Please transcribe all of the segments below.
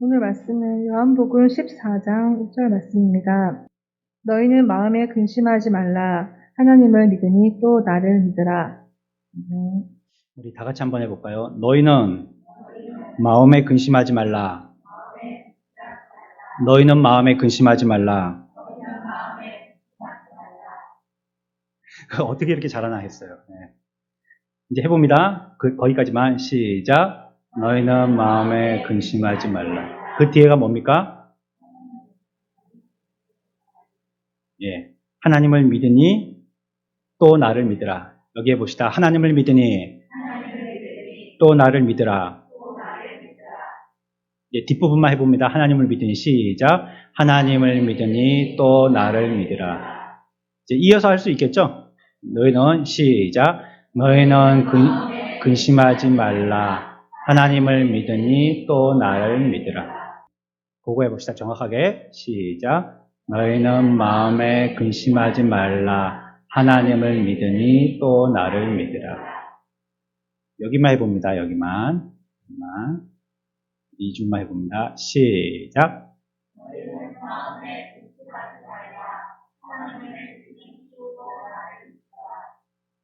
오늘 말씀은 요한복음 14장 5절 말씀입니다. 너희는 마음에 근심하지 말라. 하나님을 믿으니 또 나를 믿으라. 우리 다 같이 한번 해볼까요? 너희는 마음에 근심하지 말라. 너희는 마음에 근심하지 말라. 어떻게 이렇게 잘하나 했어요. 네. 이제 해봅니다. 거기까지만 시작. 너희는 마음에 근심하지 말라. 그 뒤에가 뭡니까? 예, 하나님을 믿으니 또 나를 믿으라. 여기에 봅시다. 하나님을 믿으니 또 나를 믿으라. 예, 뒷부분만 해봅니다. 하나님을 믿으니 시작. 하나님을 믿으니 또 나를 믿으라. 이제 이어서 할 수 있겠죠? 너희는 시작. 너희는 근심하지 말라. 하나님을 믿으니 또 나를 믿으라. 그거 해봅시다. 정확하게 시작. 너희는 마음에 근심하지 말라. 하나님을 믿으니 또 나를 믿으라. 여기만 해봅니다. 여기만. 2줄만 해봅니다. 시작.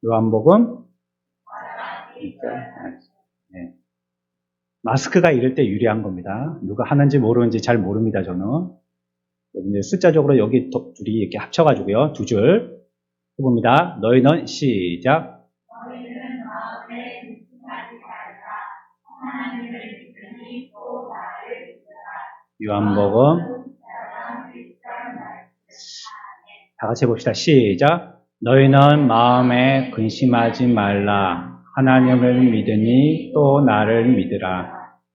요한복음 네. 마스크가 이럴 때 유리한 겁니다. 누가 하는지 모르는지 잘 모릅니다. 저는 이제 숫자적으로 여기 둘이 이렇게 합쳐가지고요. 두 줄 해봅니다. 너희는 시작. 요한복음 다 같이 해봅시다. 시작. 너희는 마음에 근심하지 말라. 하나님을 믿으니 또 나를 믿으라.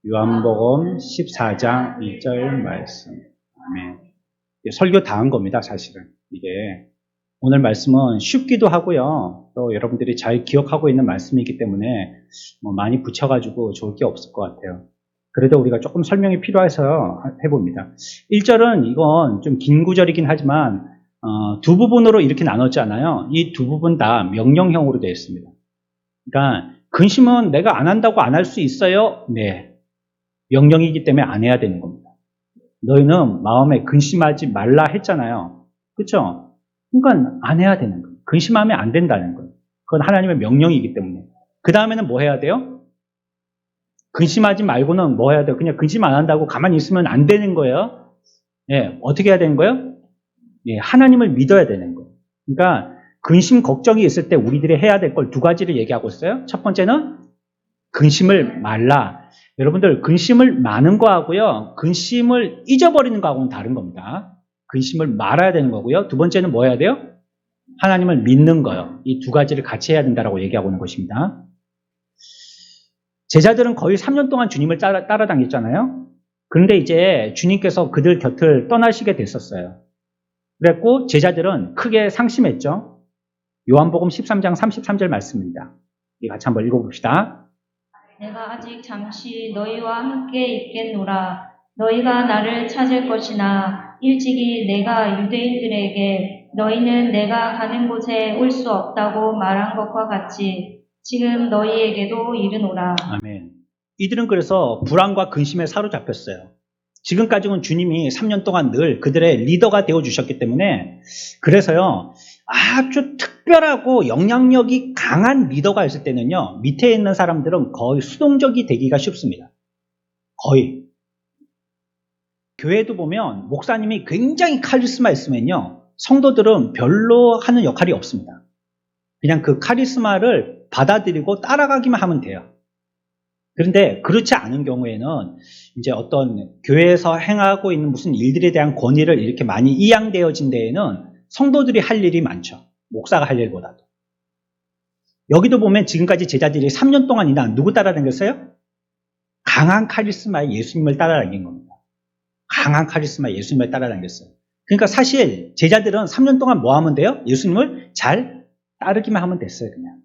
요한복음 14장 1절 말씀. 아멘. 설교 다 한 겁니다. 사실은 이게 오늘 말씀은 쉽기도 하고요. 또 여러분들이 잘 기억하고 있는 말씀이기 때문에 많이 붙여가지고 좋을 게 없을 것 같아요. 그래도 우리가 조금 설명이 필요해서 해봅니다. 1절은 이건 좀 긴 구절이긴 하지만 두 부분으로 이렇게 나눴잖아요. 이 두 부분 다 명령형으로 되어 있습니다. 그러니까 근심은 내가 안 한다고 안 할 수 있어요? 네. 명령이기 때문에 안 해야 되는 겁니다. 너희는 마음에 근심하지 말라 했잖아요. 그렇죠? 그러니까 안 해야 되는 거예요. 근심하면 안 된다는 거예요. 그건 하나님의 명령이기 때문에. 그 다음에는 뭐 해야 돼요? 근심하지 말고는 뭐 해야 돼요? 그냥 근심 안 한다고 가만히 있으면 안 되는 거예요. 예, 어떻게 해야 되는 거예요? 예, 하나님을 믿어야 되는 거예요. 그러니까 근심, 걱정이 있을 때 우리들이 해야 될 걸 두 가지를 얘기하고 있어요. 첫 번째는 근심을 말라. 여러분들 근심을 마는 거하고요. 근심을 잊어버리는 거하고는 다른 겁니다. 근심을 말아야 되는 거고요. 두 번째는 뭐 해야 돼요? 하나님을 믿는 거요. 이 두 가지를 같이 해야 된다고 얘기하고 있는 것입니다. 제자들은 거의 3년 동안 주님을 따라다녔잖아요. 그런데 이제 주님께서 그들 곁을 떠나시게 됐었어요. 그랬고 제자들은 크게 상심했죠. 요한복음 13장 33절 말씀입니다. 같이 한번 읽어봅시다. 내가 아직 잠시 너희와 함께 있겠노라. 너희가 나를 찾을 것이나 일찍이 내가 유대인들에게 너희는 내가 가는 곳에 올 수 없다고 말한 것과 같이 지금 너희에게도 이르노라. 아멘. 이들은 그래서 불안과 근심에 사로잡혔어요. 지금까지는 주님이 3년 동안 늘 그들의 리더가 되어주셨기 때문에 그래서요 아주 특별하고 영향력이 강한 리더가 있을 때는요 밑에 있는 사람들은 거의 수동적이 되기가 쉽습니다. 거의. 교회도 보면 목사님이 굉장히 카리스마 있으면요 성도들은 별로 하는 역할이 없습니다. 그냥 그 카리스마를 받아들이고 따라가기만 하면 돼요. 그런데 그렇지 않은 경우에는 이제 어떤 교회에서 행하고 있는 무슨 일들에 대한 권위를 이렇게 많이 이양되어진 데에는 성도들이 할 일이 많죠. 목사가 할 일보다도. 여기도 보면 지금까지 제자들이 3년 동안이나 누구 따라다녔어요? 강한 카리스마의 예수님을 따라다닌 겁니다. 강한 카리스마의 예수님을 따라다녔어요. 그러니까 사실 제자들은 3년 동안 뭐 하면 돼요? 예수님을 잘 따르기만 하면 됐어요. 그냥.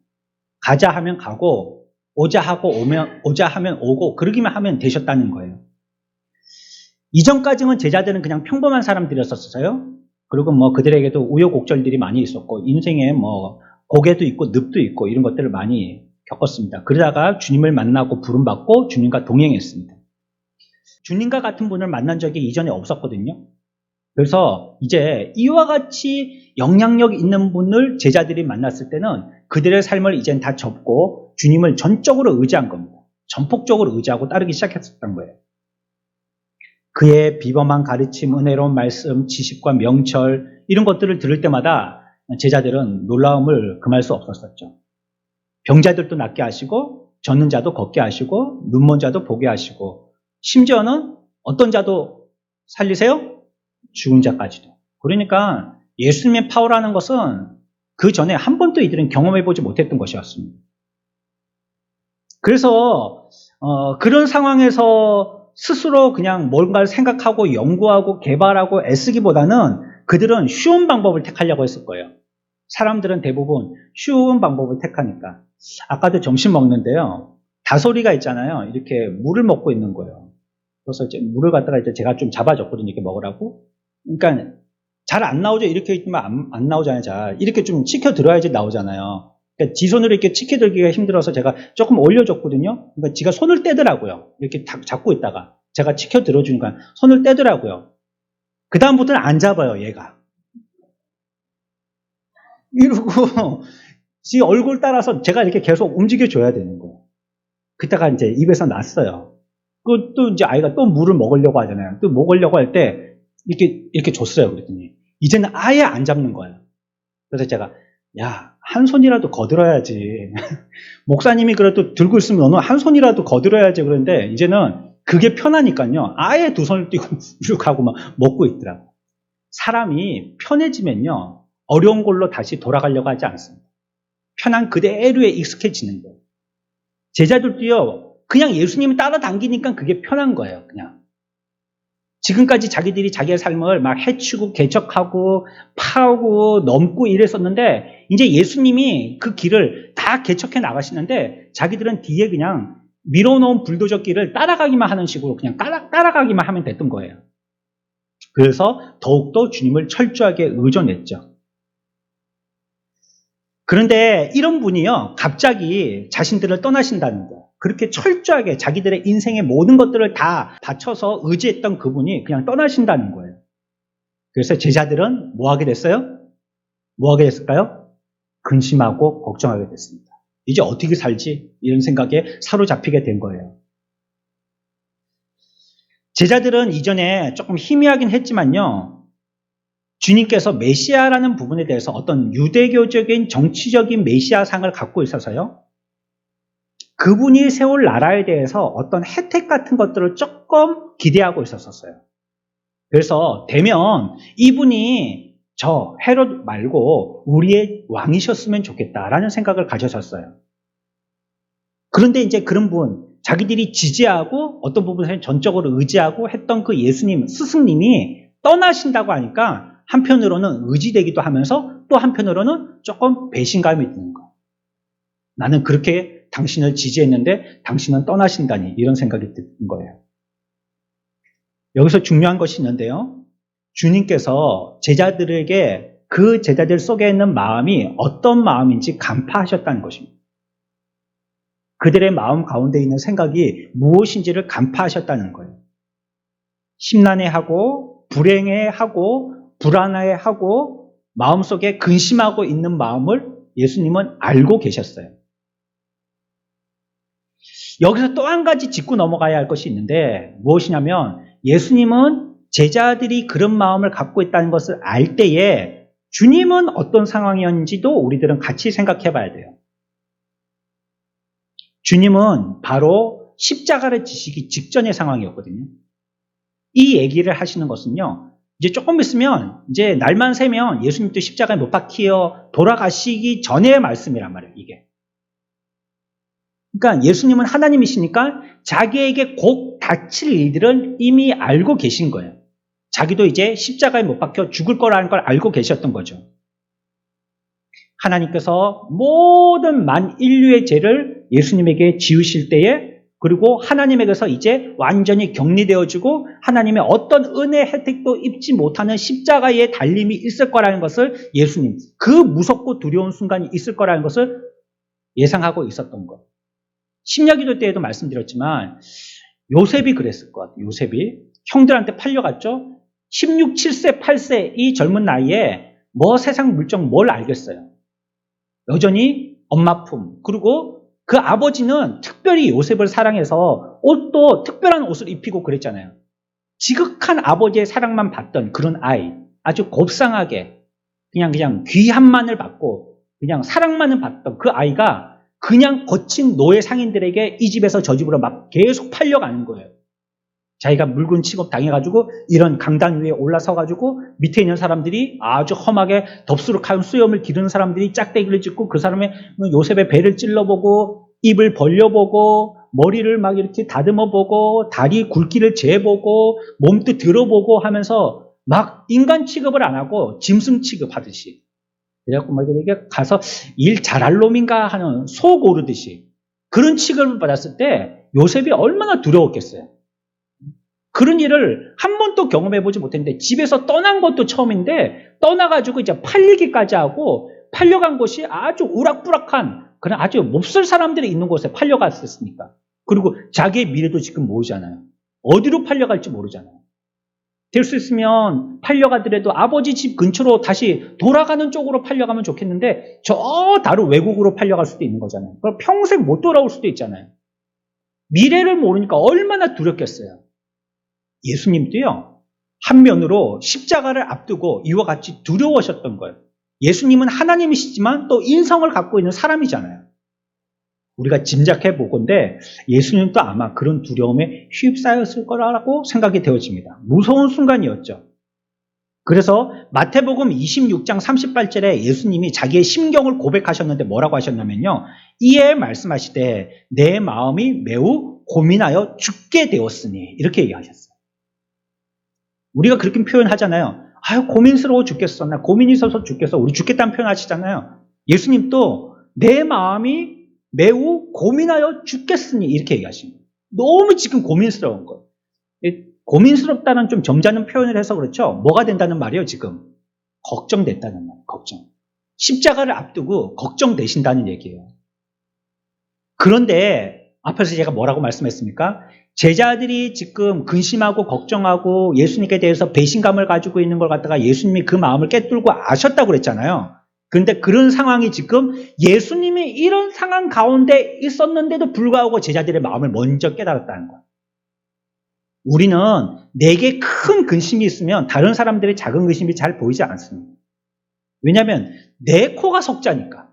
가자 하면 가고 오자 하면 오고 그러기만 하면 되셨다는 거예요. 이전까지는 제자들은 그냥 평범한 사람들이었었어요. 그리고 뭐 그들에게도 우여곡절들이 많이 있었고 인생에 뭐 고개도 있고 늪도 있고 이런 것들을 많이 겪었습니다. 그러다가 주님을 만나고 부름받고 주님과 동행했습니다. 주님과 같은 분을 만난 적이 이전에 없었거든요. 그래서 이제 이와 같이 영향력 있는 분을 제자들이 만났을 때는 그들의 삶을 이젠 다 접고 주님을 전적으로 의지한 겁니다. 전폭적으로 의지하고 따르기 시작했었던 거예요. 그의 비범한 가르침, 은혜로운 말씀, 지식과 명철 이런 것들을 들을 때마다 제자들은 놀라움을 금할 수 없었었죠. 병자들도 낫게 하시고 젖는 자도 걷게 하시고 눈먼 자도 보게 하시고 심지어는 어떤 자도 살리세요? 죽은 자까지도. 그러니까 예수님의 파워라는 것은 그 전에 한 번도 이들은 경험해보지 못했던 것이었습니다. 그래서 그런 상황에서 스스로 그냥 뭔가를 생각하고 연구하고 개발하고 애쓰기보다는 그들은 쉬운 방법을 택하려고 했을 거예요. 사람들은 대부분 쉬운 방법을 택하니까. 아까도 점심 먹는데요. 다솔이가 있잖아요. 이렇게 물을 먹고 있는 거예요. 그래서 이제 물을 갖다가 이제 제가 좀 잡아줬거든요. 이렇게 먹으라고. 그러니까 잘 안 나오죠. 이렇게 있으면 안 나오잖아요. 잘. 이렇게 좀 치켜 들어야지 나오잖아요. 그러니까 지 손으로 이렇게 치켜 들기가 힘들어서 제가 조금 올려줬거든요. 그러니까 지가 손을 떼더라고요. 이렇게 잡고 있다가. 제가 치켜 들어주니까 손을 떼더라고요. 그 다음부터는 안 잡아요, 얘가. 이러고 지 얼굴 따라서 제가 이렇게 계속 움직여줘야 되는 거예요. 그때가 이제 입에서 났어요. 또 이제 아이가 또 물을 먹으려고 하잖아요. 또 먹으려고 할 때 이렇게 줬어요. 그랬더니 이제는 아예 안 잡는 거예요. 그래서 제가 야, 한 손이라도 거들어야지. 목사님이 그래도 들고 있으면 너는 한 손이라도 거들어야지. 그런데 이제는 그게 편하니까요. 아예 두 손을 띄고 이렇게 하고 막 먹고 있더라고요. 사람이 편해지면요. 어려운 걸로 다시 돌아가려고 하지 않습니다. 편한 그대로에 익숙해지는 거예요. 제자들도요. 그냥 예수님을 따라당기니까 그게 편한 거예요. 그냥. 지금까지 자기들이 자기의 삶을 막 해치고 개척하고 파고 넘고 이랬었는데 이제 예수님이 그 길을 다 개척해 나가시는데 자기들은 뒤에 그냥 밀어놓은 불도저 길을 따라가기만 하는 식으로 그냥 따라가기만 하면 됐던 거예요. 그래서 더욱더 주님을 철저하게 의존했죠. 그런데 이런 분이요, 갑자기 자신들을 떠나신다는 거예요. 그렇게 철저하게 자기들의 인생의 모든 것들을 다 바쳐서 의지했던 그분이 그냥 떠나신다는 거예요. 그래서 제자들은 뭐 하게 됐어요? 뭐 하게 됐을까요? 근심하고 걱정하게 됐습니다. 이제 어떻게 살지? 이런 생각에 사로잡히게 된 거예요. 제자들은 이전에 조금 희미하긴 했지만요, 주님께서 메시아라는 부분에 대해서 어떤 유대교적인 정치적인 메시아상을 갖고 있어서요, 그분이 세울 나라에 대해서 어떤 혜택 같은 것들을 조금 기대하고 있었어요. 그래서 되면 이분이 저 헤롯 말고 우리의 왕이셨으면 좋겠다라는 생각을 가져셨어요. 그런데 이제 그런 분, 자기들이 지지하고 어떤 부분에서 전적으로 의지하고 했던 그 예수님, 스승님이 떠나신다고 하니까 한편으로는 의지되기도 하면서 또 한편으로는 조금 배신감이 드는 거예요. 나는 그렇게 당신을 지지했는데 당신은 떠나신다니, 이런 생각이 드는 거예요. 여기서 중요한 것이 있는데요. 주님께서 제자들에게 그 제자들 속에 있는 마음이 어떤 마음인지 간파하셨다는 것입니다. 그들의 마음 가운데 있는 생각이 무엇인지를 간파하셨다는 거예요. 심란해하고 불행해하고 불안해하고 마음속에 근심하고 있는 마음을 예수님은 알고 계셨어요. 여기서 또 한 가지 짚고 넘어가야 할 것이 있는데 무엇이냐면, 예수님은 제자들이 그런 마음을 갖고 있다는 것을 알 때에 주님은 어떤 상황이었는지도 우리들은 같이 생각해 봐야 돼요. 주님은 바로 십자가를 지시기 직전의 상황이었거든요. 이 얘기를 하시는 것은요, 이제 조금 있으면 이제 날만 새면 예수님도 십자가에 못 박혀 돌아가시기 전의 말씀이란 말이에요, 이게. 그러니까 예수님은 하나님이시니까 자기에게 곧 닥칠 일들은 이미 알고 계신 거예요. 자기도 이제 십자가에 못 박혀 죽을 거라는 걸 알고 계셨던 거죠. 하나님께서 모든 만인류의 죄를 예수님에게 지으실 때에, 그리고 하나님에게서 이제 완전히 격리되어지고 하나님의 어떤 은혜 혜택도 입지 못하는 십자가의 달림이 있을 거라는 것을, 예수님 그 무섭고 두려운 순간이 있을 거라는 것을 예상하고 있었던 것. 신약기도 때에도 말씀드렸지만 요셉이 그랬을 것 같아요. 요셉이 형들한테 팔려갔죠. 16, 7세, 8세 이 젊은 나이에 뭐 세상 물정 뭘 알겠어요. 여전히 엄마 품. 그리고 그 아버지는 특별히 요셉을 사랑해서 옷도 특별한 옷을 입히고 그랬잖아요. 지극한 아버지의 사랑만 받던 그런 아이. 아주 곱상하게 그냥 귀함만을 받고 그냥 사랑만을 받던 그 아이가 그냥 거친 노예 상인들에게 이 집에서 저 집으로 막 계속 팔려가는 거예요. 자기가 물건 취급 당해가지고 이런 강당 위에 올라서가지고 밑에 있는 사람들이 아주 험하게 덥수룩한 수염을 기르는 사람들이 짝대기를 짚고 그 사람의 요셉의 배를 찔러보고 입을 벌려보고 머리를 막 이렇게 다듬어보고 다리 굵기를 재보고 몸도 들어보고 하면서 막 인간 취급을 안 하고 짐승 취급하듯이 그래갖고 막 이렇게 가서 일 잘할 놈인가 하는 소 고르듯이 그런 취급을 받았을 때 요셉이 얼마나 두려웠겠어요. 그런 일을 한 번도 경험해보지 못했는데 집에서 떠난 것도 처음인데 떠나가지고 이제 팔리기까지 하고 팔려간 곳이 아주 우락부락한 그런 아주 몹쓸 사람들이 있는 곳에 팔려갔었으니까. 그리고 자기의 미래도 지금 모르잖아요. 어디로 팔려갈지 모르잖아요. 될 수 있으면 팔려가더라도 아버지 집 근처로 다시 돌아가는 쪽으로 팔려가면 좋겠는데 저 다른 외국으로 팔려갈 수도 있는 거잖아요. 그럼 평생 못 돌아올 수도 있잖아요. 미래를 모르니까 얼마나 두렵겠어요. 예수님도요. 한면으로 십자가를 앞두고 이와 같이 두려워하셨던 거예요. 예수님은 하나님이시지만 또 인성을 갖고 있는 사람이잖아요. 우리가 짐작해 보건대 예수님도 아마 그런 두려움에 휩싸였을 거라고 생각이 되어집니다. 무서운 순간이었죠. 그래서 마태복음 26장 38절에 예수님이 자기의 심경을 고백하셨는데 뭐라고 하셨냐면요. 이에 말씀하시되 내 마음이 매우 고민하여 죽게 되었으니 이렇게 얘기하셨어요. 우리가 그렇게 표현하잖아요. 아유 고민스러워 죽겠어. 나 고민이 있어서 죽겠어. 우리 죽겠다는 표현하시잖아요. 예수님도 내 마음이 매우 고민하여 죽겠으니 이렇게 얘기하십니다. 너무 지금 고민스러운 거예요. 고민스럽다는 좀 점잖은 표현을 해서 그렇죠. 뭐가 된다는 말이에요 지금? 걱정됐다는 말이에요. 걱정. 십자가를 앞두고 걱정되신다는 얘기예요. 그런데 앞에서 제가 뭐라고 말씀했습니까? 제자들이 지금 근심하고 걱정하고 예수님께 대해서 배신감을 가지고 있는 걸 갖다가 예수님이 그 마음을 꿰뚫고 아셨다고 그랬잖아요. 그런데 그런 상황이 지금 예수님이 이런 상황 가운데 있었는데도 불구하고 제자들의 마음을 먼저 깨달았다는 거예요. 우리는 내게 큰 근심이 있으면 다른 사람들의 작은 근심이 잘 보이지 않습니다. 왜냐하면 내 코가 석자니까.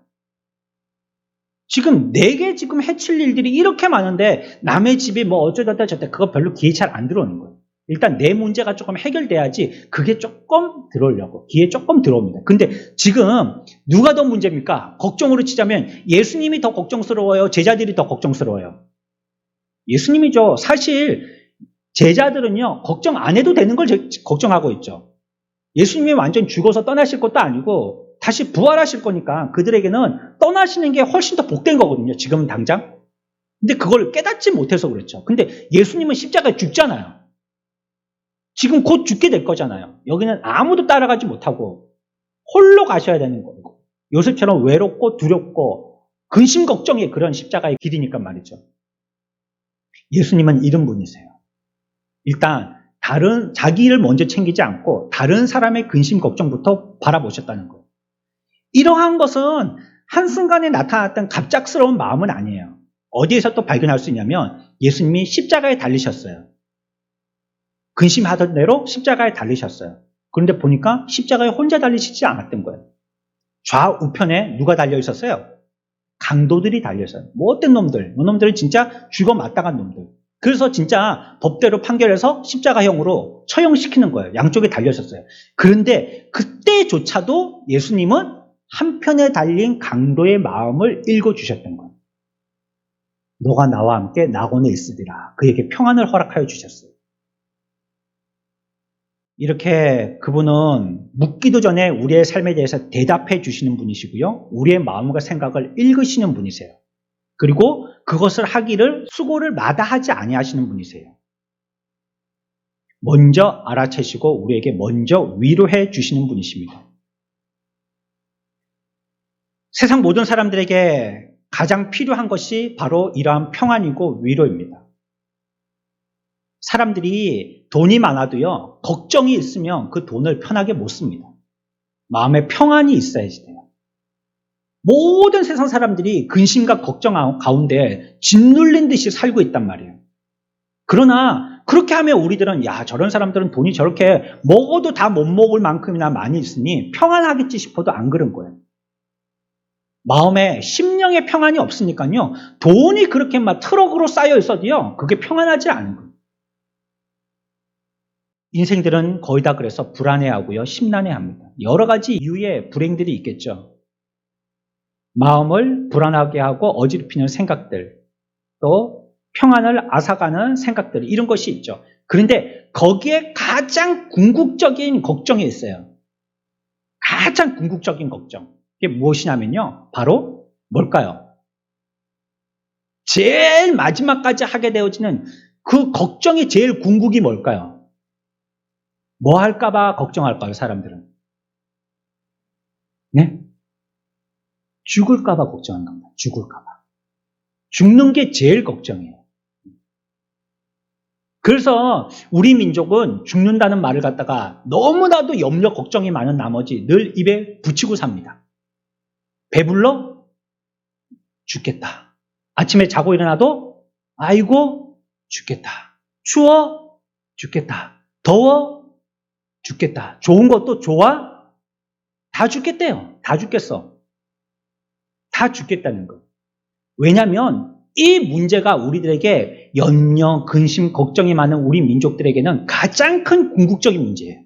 지금 내게 지금 해칠 일들이 이렇게 많은데 남의 집이 뭐 어쩌다 저쩌다 그거 별로 귀에 잘 안 들어오는 거예요. 일단 내 문제가 조금 해결돼야지 그게 조금 들어오려고 귀에 조금 들어옵니다. 근데 지금 누가 더 문제입니까? 걱정으로 치자면 예수님이 더 걱정스러워요? 제자들이 더 걱정스러워요? 예수님이죠. 사실 제자들은요 걱정 안 해도 되는 걸 걱정하고 있죠. 예수님이 완전 죽어서 떠나실 것도 아니고 다시 부활하실 거니까 그들에게는 떠나시는 게 훨씬 더 복된 거거든요. 지금 당장. 근데 그걸 깨닫지 못해서 그렇죠. 근데 예수님은 십자가에 죽잖아요. 지금 곧 죽게 될 거잖아요. 여기는 아무도 따라가지 못하고 홀로 가셔야 되는 거고 요셉처럼 외롭고 두렵고 근심 걱정의 그런 십자가의 길이니까 말이죠. 예수님은 이런 분이세요. 일단 다른 자기 일을 먼저 챙기지 않고 다른 사람의 근심 걱정부터 바라보셨다는 거예요. 이러한 것은 한순간에 나타났던 갑작스러운 마음은 아니에요. 어디에서 또 발견할 수 있냐면 예수님이 십자가에 달리셨어요. 근심하던 대로 십자가에 달리셨어요. 그런데 보니까 십자가에 혼자 달리시지 않았던 거예요. 좌우편에 누가 달려 있었어요? 강도들이 달려 있어요. 뭐 어떤 놈들? 이 놈들은 진짜 죽어 마땅한 놈들. 그래서 진짜 법대로 판결해서 십자가형으로 처형시키는 거예요. 양쪽에 달려 있었어요. 그런데 그때조차도 예수님은 한편에 달린 강도의 마음을 읽어주셨던 거예요. 너가 나와 함께 낙원에 있으리라. 그에게 평안을 허락하여 주셨어요. 이렇게 그분은 묻기도 전에 우리의 삶에 대해서 대답해 주시는 분이시고요. 우리의 마음과 생각을 읽으시는 분이세요. 그리고 그것을 하기를 수고를 마다하지 아니하시는 분이세요. 먼저 알아채시고 우리에게 먼저 위로해 주시는 분이십니다. 세상 모든 사람들에게 가장 필요한 것이 바로 이러한 평안이고 위로입니다. 사람들이 돈이 많아도요, 걱정이 있으면 그 돈을 편하게 못 씁니다. 마음에 평안이 있어야지 돼요. 모든 세상 사람들이 근심과 걱정 가운데 짓눌린 듯이 살고 있단 말이에요. 그러나 그렇게 하면 우리들은 야, 저런 사람들은 돈이 저렇게 먹어도 다 못 먹을 만큼이나 많이 있으니 평안하겠지 싶어도 안 그런 거예요. 마음에 심령의 평안이 없으니까요, 돈이 그렇게 막 트럭으로 쌓여 있어도요, 그게 평안하지 않은 거예요. 인생들은 거의 다 그래서 불안해하고요, 심란해합니다. 여러 가지 이유의 불행들이 있겠죠. 마음을 불안하게 하고 어지럽히는 생각들, 또 평안을 앗아가는 생각들, 이런 것이 있죠. 그런데 거기에 가장 궁극적인 걱정이 있어요. 가장 궁극적인 걱정. 그게 무엇이냐면요, 바로 뭘까요? 제일 마지막까지 하게 되어지는 그 걱정이 제일 궁극이 뭘까요? 뭐 할까봐 걱정할까요, 사람들은? 네? 죽을까봐 걱정하는 겁니다. 죽을까봐. 죽는 게 제일 걱정이에요. 그래서 우리 민족은 죽는다는 말을 갖다가 너무나도 염려, 걱정이 많은 나머지 늘 입에 붙이고 삽니다. 배불러? 죽겠다. 아침에 자고 일어나도 아이고 죽겠다. 추워? 죽겠다. 더워? 죽겠다. 좋은 것도 좋아? 다 죽겠대요. 다 죽겠어. 다 죽겠다는 거. 왜냐하면 이 문제가 우리들에게 염려, 근심, 걱정이 많은 우리 민족들에게는 가장 큰 궁극적인 문제예요.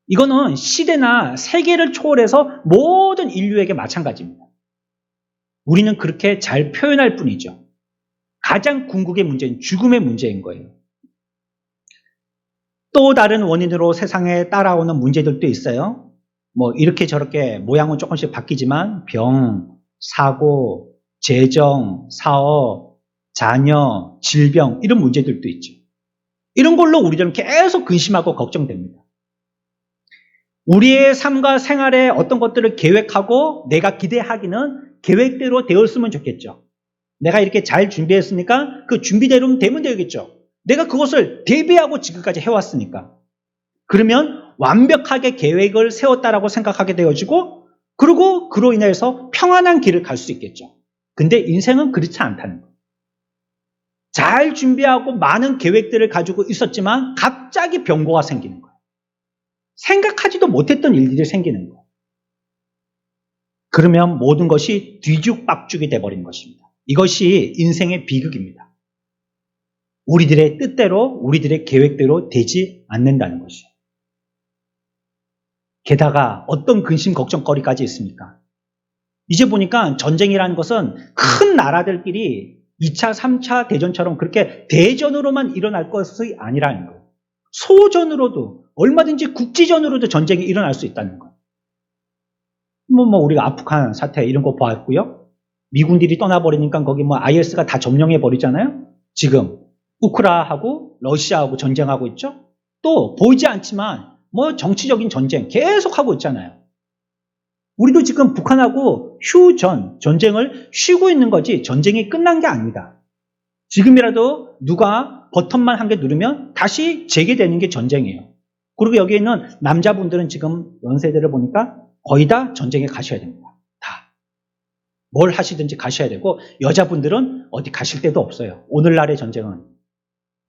이거는 시대나 세계를 초월해서 모든 인류에게 마찬가지입니다. 우리는 그렇게 잘 표현할 뿐이죠. 가장 궁극의 문제는 죽음의 문제인 거예요. 또 다른 원인으로 세상에 따라오는 문제들도 있어요. 뭐 이렇게 저렇게 모양은 조금씩 바뀌지만 병, 사고, 재정, 사업, 자녀, 질병, 이런 문제들도 있죠. 이런 걸로 우리들은 계속 근심하고 걱정됩니다. 우리의 삶과 생활에 어떤 것들을 계획하고 내가 기대하기는 계획대로 되었으면 좋겠죠. 내가 이렇게 잘 준비했으니까 그 준비대로 되면 되겠죠. 내가 그것을 대비하고 지금까지 해왔으니까. 그러면 완벽하게 계획을 세웠다라고 생각하게 되어지고, 그리고 그로 인해서 평안한 길을 갈 수 있겠죠. 근데 인생은 그렇지 않다는 거예요. 잘 준비하고 많은 계획들을 가지고 있었지만 갑자기 병고가 생기는 거예요. 생각하지도 못했던 일들이 생기는 거예요. 그러면 모든 것이 뒤죽박죽이 돼버린 것입니다. 이것이 인생의 비극입니다. 우리들의 뜻대로, 우리들의 계획대로 되지 않는다는 것이에요. 게다가 어떤 근심, 걱정거리까지 있습니까? 이제 보니까 전쟁이라는 것은 큰 나라들끼리 2차, 3차 대전처럼 그렇게 대전으로만 일어날 것이 아니라는 거예요. 소전으로도, 얼마든지 국지전으로도 전쟁이 일어날 수 있다는 거예요. 우리가 아프간 사태 이런 거 보았고요. 미군들이 떠나버리니까 거기 IS가 다 점령해버리잖아요. 지금 우크라하고 러시아하고 전쟁하고 있죠. 또 보이지 않지만 정치적인 전쟁 계속하고 있잖아요. 우리도 지금 북한하고 휴전, 전쟁을 쉬고 있는 거지 전쟁이 끝난 게 아닙니다. 지금이라도 누가 버튼만 한 개 누르면 다시 재개되는 게 전쟁이에요. 그리고 여기에 있는 남자분들은 지금 연세대를 보니까 거의 다 전쟁에 가셔야 됩니다. 다. 뭘 하시든지 가셔야 되고, 여자분들은 어디 가실 데도 없어요. 오늘날의 전쟁은.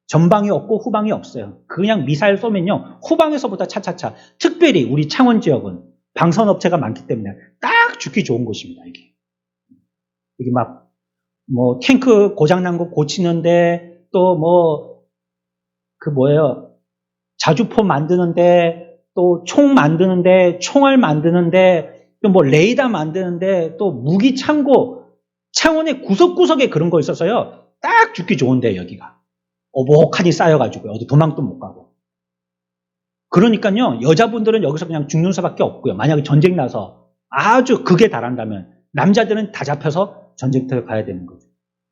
전방이 없고 후방이 없어요. 그냥 미사일 쏘면요, 후방에서보다 차차차. 특별히 우리 창원 지역은 방산업체가 많기 때문에 딱 죽기 좋은 곳입니다, 이게. 여기 탱크 고장난 거 고치는데, 또 자주포 만드는데, 또 총 만드는데, 총알 만드는데, 또 레이더 만드는데, 또 무기 창고, 창원의 구석구석에 그런 거 있어서요, 딱 죽기 좋은데, 여기가. 오복하니 쌓여가지고, 어디 도망도 못 가고. 그러니까요, 여자분들은 여기서 그냥 죽는 수밖에 없고요. 만약에 전쟁 나서 아주 극에 달한다면, 남자들은 다 잡혀서 전쟁터에 가야 되는 거죠.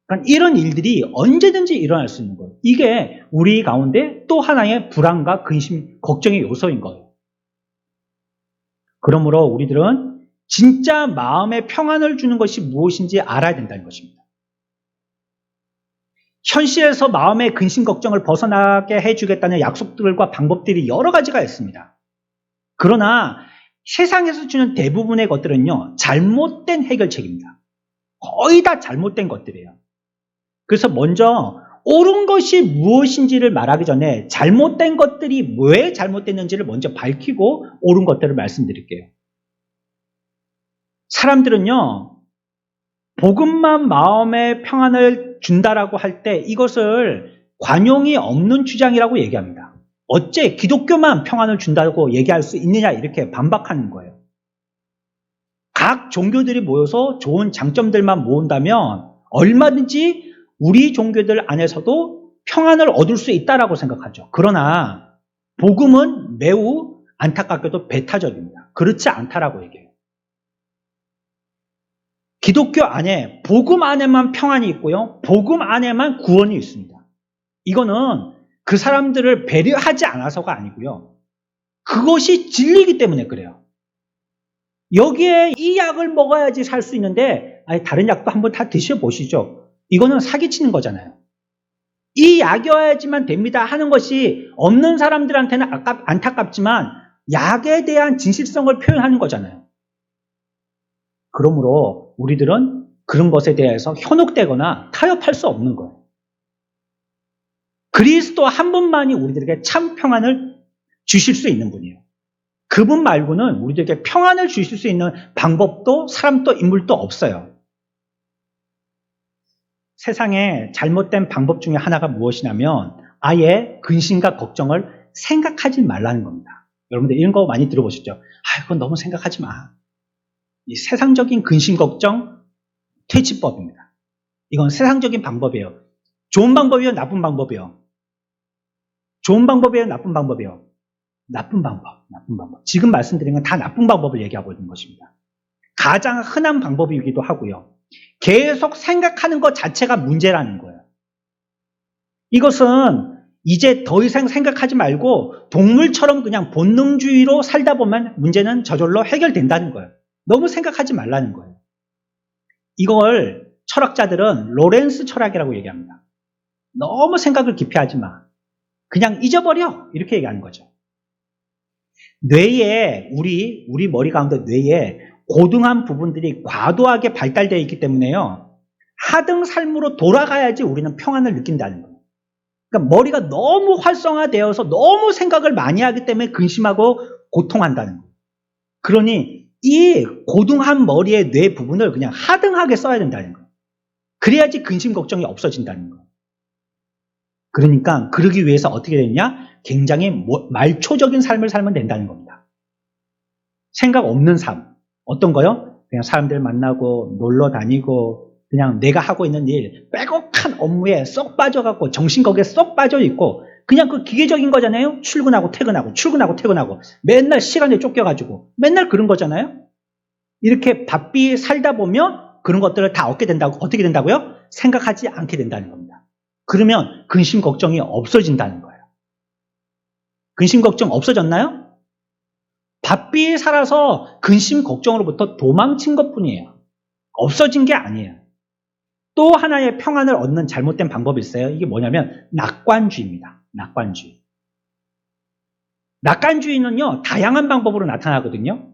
그러니까 이런 일들이 언제든지 일어날 수 있는 거예요. 이게 우리 가운데 또 하나의 불안과 근심, 걱정의 요소인 거예요. 그러므로 우리들은 진짜 마음의 평안을 주는 것이 무엇인지 알아야 된다는 것입니다. 현실에서 마음의 근심 걱정을 벗어나게 해주겠다는 약속들과 방법들이 여러 가지가 있습니다. 그러나 세상에서 주는 대부분의 것들은요, 잘못된 해결책입니다. 거의 다 잘못된 것들이에요. 그래서 먼저 옳은 것이 무엇인지를 말하기 전에 잘못된 것들이 왜 잘못됐는지를 먼저 밝히고 옳은 것들을 말씀드릴게요. 사람들은요, 복음만 마음의 평안을 준다라고 할 때 이것을 관용이 없는 주장이라고 얘기합니다. 어째 기독교만 평안을 준다고 얘기할 수 있느냐 이렇게 반박하는 거예요. 각 종교들이 모여서 좋은 장점들만 모은다면 얼마든지 우리 종교들 안에서도 평안을 얻을 수 있다라고 생각하죠. 그러나 복음은 매우 안타깝게도 배타적입니다. 그렇지 않다라고 얘기해요. 기독교 안에 복음 안에만 평안이 있고요. 복음 안에만 구원이 있습니다. 이거는 그 사람들을 배려하지 않아서가 아니고요. 그것이 진리이기 때문에 그래요. 여기에 이 약을 먹어야지 살 수 있는데 아니, 다른 약도 한번 다 드셔보시죠. 이거는 사기치는 거잖아요. 이 약이어야지만 됩니다 하는 것이 없는 사람들한테는 안타깝지만 약에 대한 진실성을 표현하는 거잖아요. 그러므로 우리들은 그런 것에 대해서 현혹되거나 타협할 수 없는 거예요. 그리스도 한 분만이 우리들에게 참 평안을 주실 수 있는 분이에요. 그분 말고는 우리들에게 평안을 주실 수 있는 방법도 사람도 인물도 없어요. 세상에 잘못된 방법 중에 하나가 무엇이냐면 아예 근심과 걱정을 생각하지 말라는 겁니다. 여러분들 이런 거 많이 들어보셨죠? 아, 그건 너무 생각하지 마. 이 세상적인 근심 걱정 퇴치법입니다. 이건 세상적인 방법이에요. 좋은 방법이에요, 나쁜 방법이에요. 좋은 방법이에요, 나쁜 방법이에요. 나쁜 방법. 지금 말씀드린 건 다 나쁜 방법을 얘기하고 있는 것입니다. 가장 흔한 방법이기도 하고요. 계속 생각하는 것 자체가 문제라는 거예요. 이것은 이제 더 이상 생각하지 말고 동물처럼 그냥 본능주의로 살다 보면 문제는 저절로 해결된다는 거예요. 너무 생각하지 말라는 거예요. 이걸 철학자들은 로렌스 철학이라고 얘기합니다. 너무 생각을 깊이 하지 마. 그냥 잊어버려. 이렇게 얘기하는 거죠. 뇌에, 우리 머리 가운데 뇌에 고등한 부분들이 과도하게 발달되어 있기 때문에요. 하등 삶으로 돌아가야지 우리는 평안을 느낀다는 거예요. 그러니까 머리가 너무 활성화되어서 너무 생각을 많이 하기 때문에 근심하고 고통한다는 거예요. 그러니 이 고등한 머리의 뇌 부분을 그냥 하등하게 써야 된다는 거예요. 그래야지 근심 걱정이 없어진다는 거예요. 그러니까 그러기 위해서 어떻게 되느냐? 굉장히 말초적인 삶을 살면 된다는 겁니다. 생각 없는 삶. 어떤 거요? 그냥 사람들 만나고 놀러 다니고 그냥 내가 하고 있는 일 빼곡한 업무에 쏙 빠져갖고 정신 거기에 쏙 빠져있고 그냥 그 기계적인 거잖아요. 출근하고 퇴근하고 맨날 시간에 쫓겨가지고 맨날 그런 거잖아요. 이렇게 바삐 살다 보면 그런 것들을 다 얻게 된다고 어떻게 된다고요? 생각하지 않게 된다는 겁니다. 그러면 근심 걱정이 없어진다는 거예요. 근심 걱정 없어졌나요? 바삐 살아서 근심 걱정으로부터 도망친 것뿐이에요. 없어진 게 아니에요. 또 하나의 평안을 얻는 잘못된 방법이 있어요. 이게 뭐냐면 낙관주의입니다. 낙관주의. 낙관주의는요, 다양한 방법으로 나타나거든요.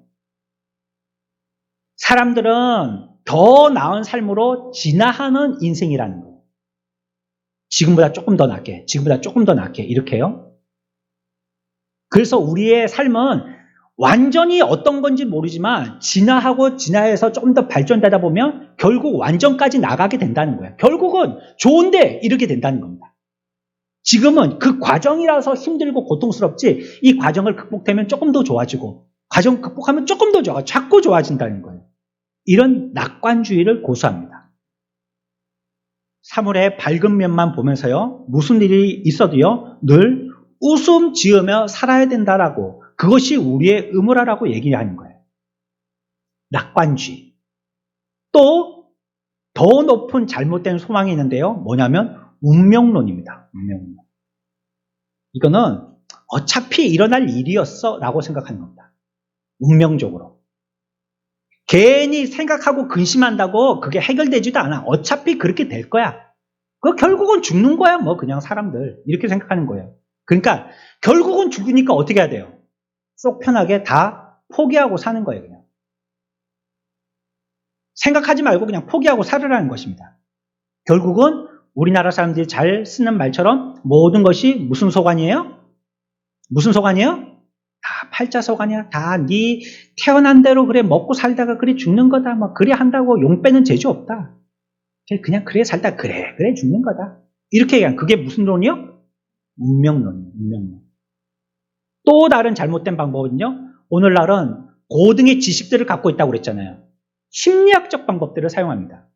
사람들은 더 나은 삶으로 진화하는 인생이라는 거예요. 지금보다 조금 더 낫게, 이렇게요. 그래서 우리의 삶은 완전히 어떤 건지 모르지만 진화해서 조금 더 발전되다 보면 결국 완전까지 나가게 된다는 거예요. 결국은 좋은데 이르게 된다는 겁니다. 지금은 그 과정이라서 힘들고 고통스럽지 이 과정을 극복되면 조금 더 좋아지고 과정 극복하면 조금 더 자꾸 좋아진다는 거예요. 이런 낙관주의를 고수합니다. 사물의 밝은 면만 보면서요. 무슨 일이 있어도요. 늘 웃음 지으며 살아야 된다라고 그것이 우리의 의무라고 얘기하는 거예요. 낙관주의. 또 더 높은 잘못된 소망이 있는데요. 뭐냐면 운명론입니다. 운명론. 이거는 어차피 일어날 일이었어 라고 생각하는 겁니다. 운명적으로. 괜히 생각하고 근심한다고 그게 해결되지도 않아. 어차피 그렇게 될 거야. 결국은 죽는 거야, 뭐, 그냥 사람들. 이렇게 생각하는 거예요. 그러니까, 결국은 죽으니까 어떻게 해야 돼요? 쏙 편하게 다 포기하고 사는 거예요, 그냥. 생각하지 말고 그냥 포기하고 살으라는 것입니다. 결국은 우리나라 사람들이 잘 쓰는 말처럼 모든 것이 무슨 소관이에요? 무슨 소관이에요? 다 팔자소관이야. 다 네 태어난 대로 그래 먹고 살다가 그래 죽는 거다. 뭐 그래 한다고 용 빼는 재주 없다. 그냥 그래 살다 그래 죽는 거다. 이렇게 얘기하면 그게 무슨 논이요? 운명론이에요. 운명론. 또 다른 잘못된 방법은요. 오늘날은 고등의 지식들을 갖고 있다고 그랬잖아요. 심리학적 방법들을 사용합니다.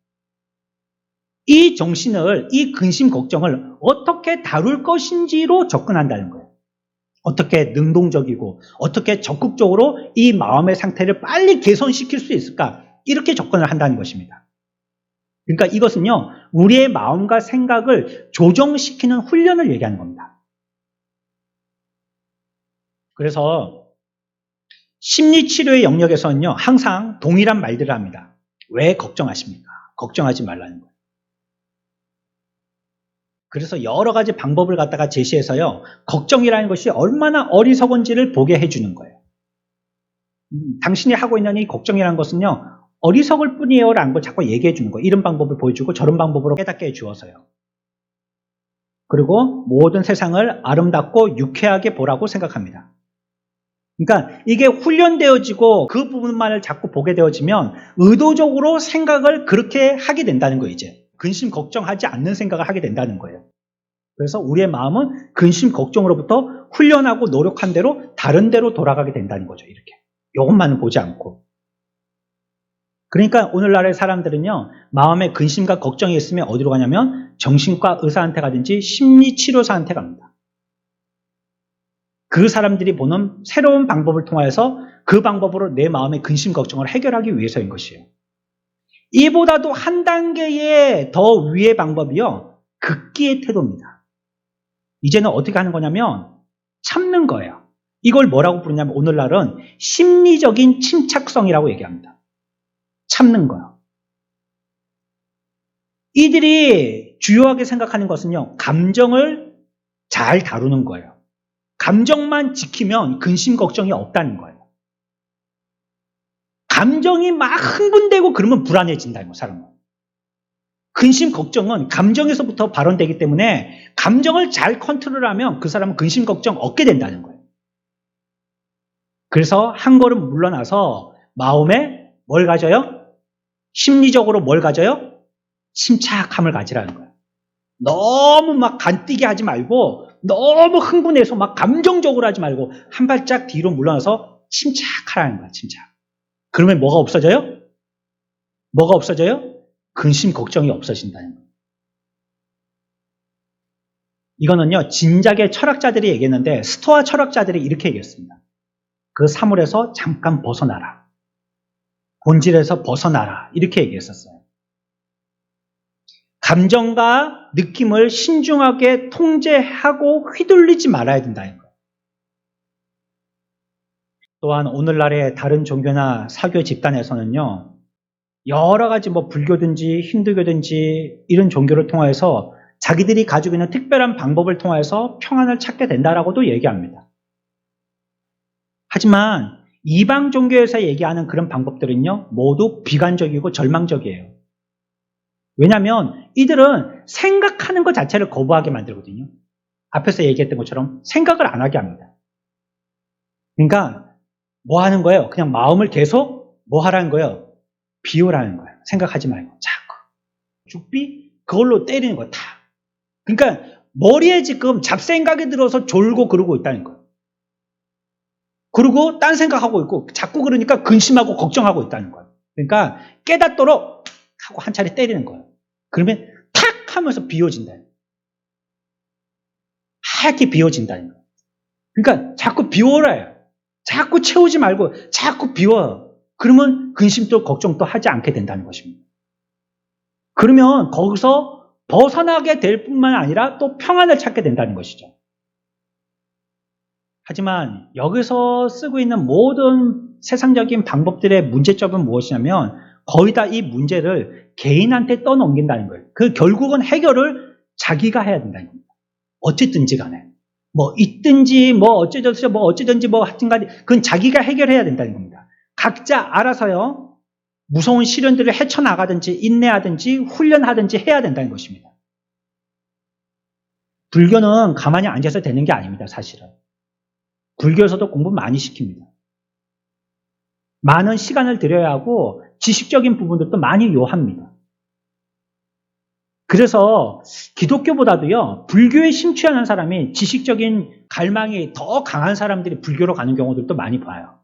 이 정신을, 이 근심 걱정을 어떻게 다룰 것인지로 접근한다는 거예요. 어떻게 능동적이고 어떻게 적극적으로 이 마음의 상태를 빨리 개선시킬 수 있을까? 이렇게 접근을 한다는 것입니다. 그러니까 이것은요, 우리의 마음과 생각을 조정시키는 훈련을 얘기하는 겁니다. 그래서 심리치료의 영역에서는요, 항상 동일한 말들을 합니다. 왜 걱정하십니까? 걱정하지 말라는 거예요. 그래서 여러 가지 방법을 갖다가 제시해서요, 걱정이라는 것이 얼마나 어리석은지를 보게 해주는 거예요. 당신이 하고 있는 이 걱정이라는 것은요, 어리석을 뿐이에요 라는 걸 자꾸 얘기해 주는 거예요. 이런 방법을 보여주고 저런 방법으로 깨닫게 해주어서요. 그리고 모든 세상을 아름답고 유쾌하게 보라고 생각합니다. 그러니까 이게 훈련되어지고 그 부분만을 자꾸 보게 되어지면 의도적으로 생각을 그렇게 하게 된다는 거예요. 이제 근심 걱정하지 않는 생각을 하게 된다는 거예요. 그래서 우리의 마음은 근심 걱정으로부터 훈련하고 노력한 대로 다른 데로 돌아가게 된다는 거죠. 이렇게 이것만은 보지 않고. 그러니까 오늘날의 사람들은요, 마음에 근심과 걱정이 있으면 어디로 가냐면 정신과 의사한테 가든지 심리치료사한테 갑니다. 그 사람들이 보는 새로운 방법을 통해서 그 방법으로 내 마음의 근심 걱정을 해결하기 위해서인 것이에요. 이보다도 한 단계의 더 위의 방법이요, 극기의 태도입니다. 이제는 어떻게 하는 거냐면 참는 거예요. 이걸 뭐라고 부르냐면 오늘날은 심리적인 침착성이라고 얘기합니다. 참는 거예요. 이들이 주요하게 생각하는 것은요, 감정을 잘 다루는 거예요. 감정만 지키면 근심 걱정이 없다는 거예요. 감정이 막 흥분되고 그러면 불안해진다는 거예요, 사람은. 근심 걱정은 감정에서부터 발원되기 때문에 감정을 잘 컨트롤하면 그 사람은 근심 걱정 없게 된다는 거예요. 그래서 한 걸음 물러나서 마음에 뭘 가져요? 심리적으로 뭘 가져요? 침착함을 가지라는 거예요. 너무 막 간뛰게 하지 말고 너무 흥분해서 막 감정적으로 하지 말고 한 발짝 뒤로 물러나서 침착하라는 거예요. 침착. 그러면 뭐가 없어져요? 뭐가 없어져요? 근심 걱정이 없어진다는 거예요. 이거는요, 진작에 철학자들이 얘기했는데 스토아 철학자들이 이렇게 얘기했습니다. 그 사물에서 잠깐 벗어나라. 본질에서 벗어나라. 이렇게 얘기했었어요. 감정과 느낌을 신중하게 통제하고 휘둘리지 말아야 된다는 거예요. 또한 오늘날의 다른 종교나 사교 집단에서는요, 여러 가지 뭐 불교든지 힌두교든지 이런 종교를 통해서 자기들이 가지고 있는 특별한 방법을 통해서 평안을 찾게 된다라고도 얘기합니다. 하지만 이방 종교에서 얘기하는 그런 방법들은요, 모두 비관적이고 절망적이에요. 왜냐하면 이들은 생각하는 것 자체를 거부하게 만들거든요. 앞에서 얘기했던 것처럼 생각을 안 하게 합니다. 그러니까 뭐 하는 거예요? 그냥 마음을 계속 뭐 하라는 거예요? 비우라는 거예요. 생각하지 말고 자꾸 죽비 그걸로 때리는 거야. 다. 그러니까 머리에 지금 잡생각이 들어서 졸고 그러고 있다는 거예요. 그리고 딴 생각하고 있고 자꾸 그러니까 근심하고 걱정하고 있다는 거예요. 그러니까 깨닫도록 하고 한 차례 때리는 거예요. 그러면 탁 하면서 비워진다. 하얗게 비워진다는 거예요. 그러니까 자꾸 비워라요. 자꾸 채우지 말고 자꾸 비워요. 그러면 근심도 걱정도 하지 않게 된다는 것입니다. 그러면 거기서 벗어나게 될 뿐만 아니라 또 평안을 찾게 된다는 것이죠. 하지만 여기서 쓰고 있는 모든 세상적인 방법들의 문제점은 무엇이냐면 거의 다 이 문제를 개인한테 떠넘긴다는 거예요. 그 결국은 해결을 자기가 해야 된다는 겁니다. 어쨌든지 간에. 뭐 있든지 뭐 어쩌든지 뭐 어쩌든지 뭐 하여튼간에 그건 자기가 해결해야 된다는 겁니다. 각자 알아서요. 무서운 시련들을 헤쳐나가든지 인내하든지 훈련하든지 해야 된다는 것입니다. 불교는 가만히 앉아서 되는 게 아닙니다. 사실은. 불교에서도 공부 많이 시킵니다. 많은 시간을 들여야 하고 지식적인 부분들도 많이 요합니다. 그래서 기독교보다도요, 불교에 심취하는 사람이 지식적인 갈망이 더 강한 사람들이 불교로 가는 경우들도 많이 봐요.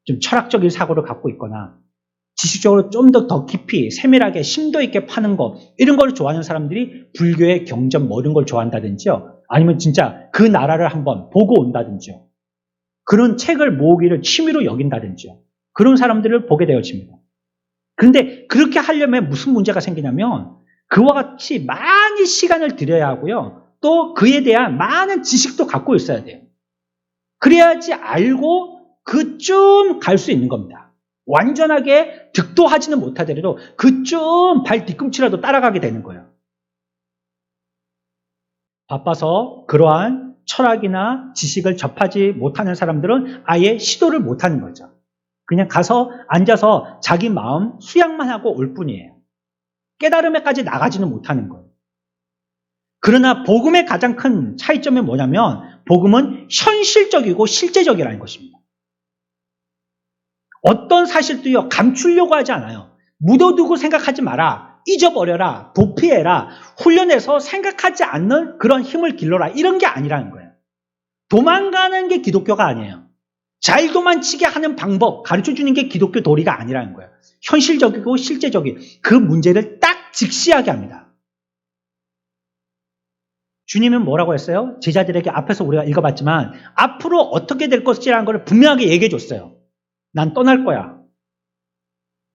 좀 철학적인 사고를 갖고 있거나 지식적으로 좀 더 깊이 세밀하게 심도 있게 파는 거 이런 걸 좋아하는 사람들이 불교의 경전 뭐 이런 걸 좋아한다든지요. 아니면 진짜 그 나라를 한번 보고 온다든지요. 그런 책을 모으기를 취미로 여긴다든지요. 그런 사람들을 보게 되어집니다. 그런데 그렇게 하려면 무슨 문제가 생기냐면 그와 같이 많이 시간을 들여야 하고요. 또 그에 대한 많은 지식도 갖고 있어야 돼요. 그래야지 알고 그쯤 갈 수 있는 겁니다. 완전하게 득도하지는 못하더라도 그쯤 발 뒤꿈치라도 따라가게 되는 거예요. 바빠서 그러한 철학이나 지식을 접하지 못하는 사람들은 아예 시도를 못하는 거죠. 그냥 가서 앉아서 자기 마음 수양만 하고 올 뿐이에요. 깨달음에까지 나가지는 못하는 거예요. 그러나 복음의 가장 큰 차이점이 뭐냐면 복음은 현실적이고 실제적이라는 것입니다. 어떤 사실도요 감추려고 하지 않아요. 묻어두고 생각하지 마라. 잊어버려라. 도피해라. 훈련해서 생각하지 않는 그런 힘을 길러라. 이런 게 아니라는 거예요. 도망가는 게 기독교가 아니에요. 잘 도망치게 하는 방법 가르쳐주는 게 기독교 도리가 아니라는 거예요. 현실적이고 실제적인 그 문제를 딱 직시하게 합니다. 주님은 뭐라고 했어요? 제자들에게 앞에서 우리가 읽어봤지만 앞으로 어떻게 될 것이라는 걸 분명하게 얘기해 줬어요. 난 떠날 거야.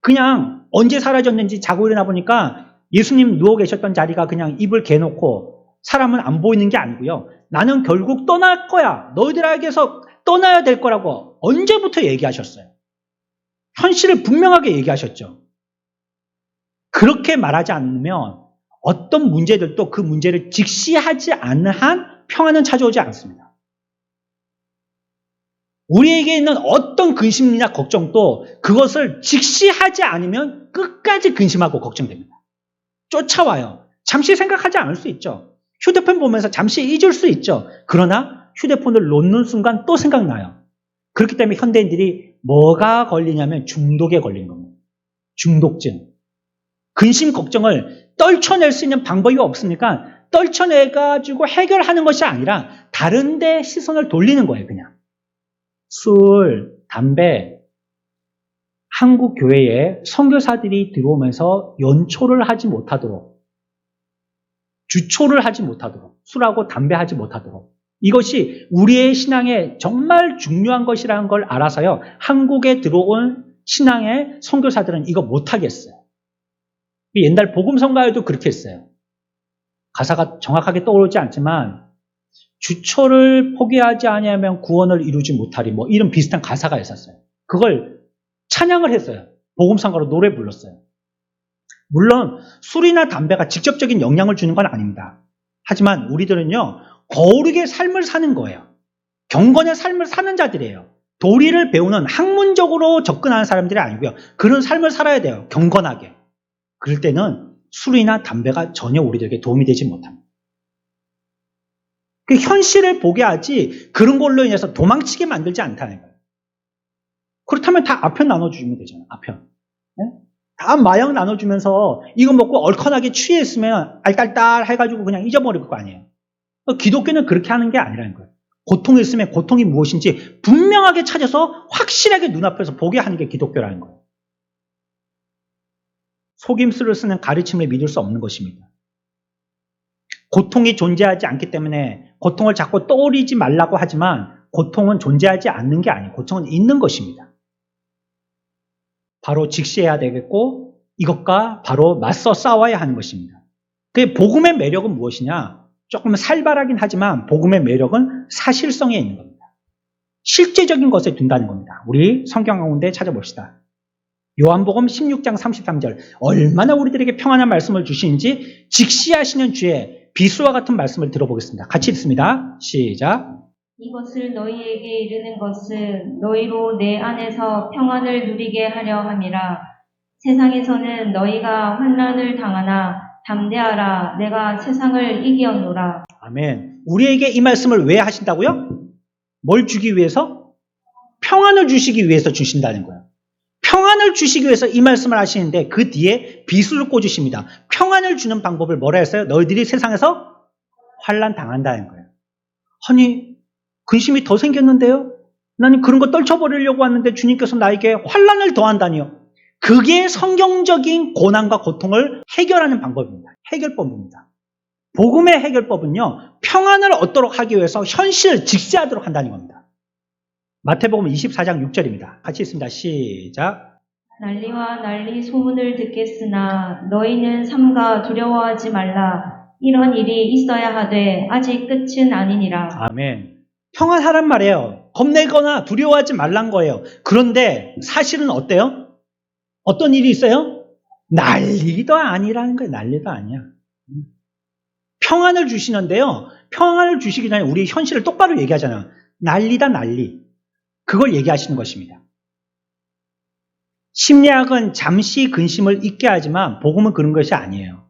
그냥 언제 사라졌는지 자고 일어나 보니까 예수님 누워 계셨던 자리가 그냥 입을 개놓고 사람은 안 보이는 게 아니고요. 나는 결국 떠날 거야. 너희들에게서 떠나야 될 거라고 언제부터 얘기하셨어요. 현실을 분명하게 얘기하셨죠. 그렇게 말하지 않으면 어떤 문제들도 그 문제를 직시하지 않는 한 평안은 찾아오지 않습니다. 우리에게 있는 어떤 근심이나 걱정도 그것을 직시하지 않으면 끝까지 근심하고 걱정됩니다. 쫓아와요. 잠시 생각하지 않을 수 있죠. 휴대폰 보면서 잠시 잊을 수 있죠. 그러나 휴대폰을 놓는 순간 또 생각나요. 그렇기 때문에 현대인들이 뭐가 걸리냐면 중독에 걸린 겁니다. 중독증. 근심 걱정을 떨쳐낼 수 있는 방법이 없으니까 떨쳐내가지고 해결하는 것이 아니라 다른 데 시선을 돌리는 거예요. 그냥. 술, 담배, 한국 교회에 선교사들이 들어오면서 연초를 하지 못하도록, 주초를 하지 못하도록, 술하고 담배하지 못하도록, 이것이 우리의 신앙에 정말 중요한 것이라는 걸 알아서요, 한국에 들어온 신앙의 선교사들은 이거 못하겠어요. 옛날 복음성가에도 그렇게 했어요. 가사가 정확하게 떠오르지 않지만 주초를 포기하지 아니하면 구원을 이루지 못하리 뭐 이런 비슷한 가사가 있었어요. 그걸 찬양을 했어요. 복음성가로 노래 불렀어요. 물론 술이나 담배가 직접적인 영향을 주는 건 아닙니다. 하지만 우리들은요 거룩의 삶을 사는 거예요. 경건의 삶을 사는 자들이에요. 도리를 배우는 학문적으로 접근하는 사람들이 아니고요. 그런 삶을 살아야 돼요. 경건하게. 그럴 때는 술이나 담배가 전혀 우리들에게 도움이 되지 못합니다. 그 현실을 보게 하지 그런 걸로 인해서 도망치게 만들지 않다는 거예요. 그렇다면 다 아편 나눠주면 되잖아요. 아편. 네? 다 마약 나눠주면서 이거 먹고 얼큰하게 취했으면 알딸딸 해가지고 그냥 잊어버릴 거 아니에요. 기독교는 그렇게 하는 게 아니라는 거예요. 고통이 있으면 고통이 무엇인지 분명하게 찾아서 확실하게 눈앞에서 보게 하는 게 기독교라는 거예요. 속임수를 쓰는 가르침을 믿을 수 없는 것입니다. 고통이 존재하지 않기 때문에 고통을 자꾸 떠올리지 말라고 하지만 고통은 존재하지 않는 게 아니에요. 고통은 있는 것입니다. 바로 직시해야 되겠고 이것과 바로 맞서 싸워야 하는 것입니다. 그 복음의 매력은 무엇이냐? 조금 살벌하긴 하지만 복음의 매력은 사실성에 있는 겁니다. 실제적인 것에 둔다는 겁니다. 우리 성경 가운데 찾아봅시다. 요한복음 16장 33절 얼마나 우리들에게 평안한 말씀을 주시는지 직시하시는 주의 비수와 같은 말씀을 들어보겠습니다. 같이 읽습니다. 시작. 이것을 너희에게 이르는 것은 너희로 내 안에서 평안을 누리게 하려 함이라. 세상에서는 너희가 환난을 당하나 담대하라. 내가 세상을 이기었노라. 아멘. 우리에게 이 말씀을 왜 하신다고요? 뭘 주기 위해서? 평안을 주시기 위해서 주신다는 거예요. 평안을 주시기 위해서 이 말씀을 하시는데 그 뒤에 비수를 꽂으십니다. 평안을 주는 방법을 뭐라 했어요? 너희들이 세상에서 환난 당한다는 거예요. 아니, 근심이 더 생겼는데요? 나는 그런 거 떨쳐버리려고 왔는데 주님께서 나에게 환난을 더한다니요. 그게 성경적인 고난과 고통을 해결하는 방법입니다. 해결법입니다. 복음의 해결법은요, 평안을 얻도록 하기 위해서 현실을 직시하도록 한다는 겁니다. 마태복음 24장 6절입니다. 같이 읽습니다. 시작. 난리와 난리 소문을 듣겠으나 너희는 삼가 두려워하지 말라. 이런 일이 있어야 하되 아직 끝은 아니니라. 아멘. 평안하란 말이에요. 겁내거나 두려워하지 말란 거예요. 그런데 사실은 어때요? 어떤 일이 있어요? 난리도 아니라는 거예요. 난리도 아니야. 평안을 주시는데요. 평안을 주시기 전에 우리 현실을 똑바로 얘기하잖아요. 난리다 난리. 그걸 얘기하시는 것입니다. 심리학은 잠시 근심을 잊게 하지만 복음은 그런 것이 아니에요.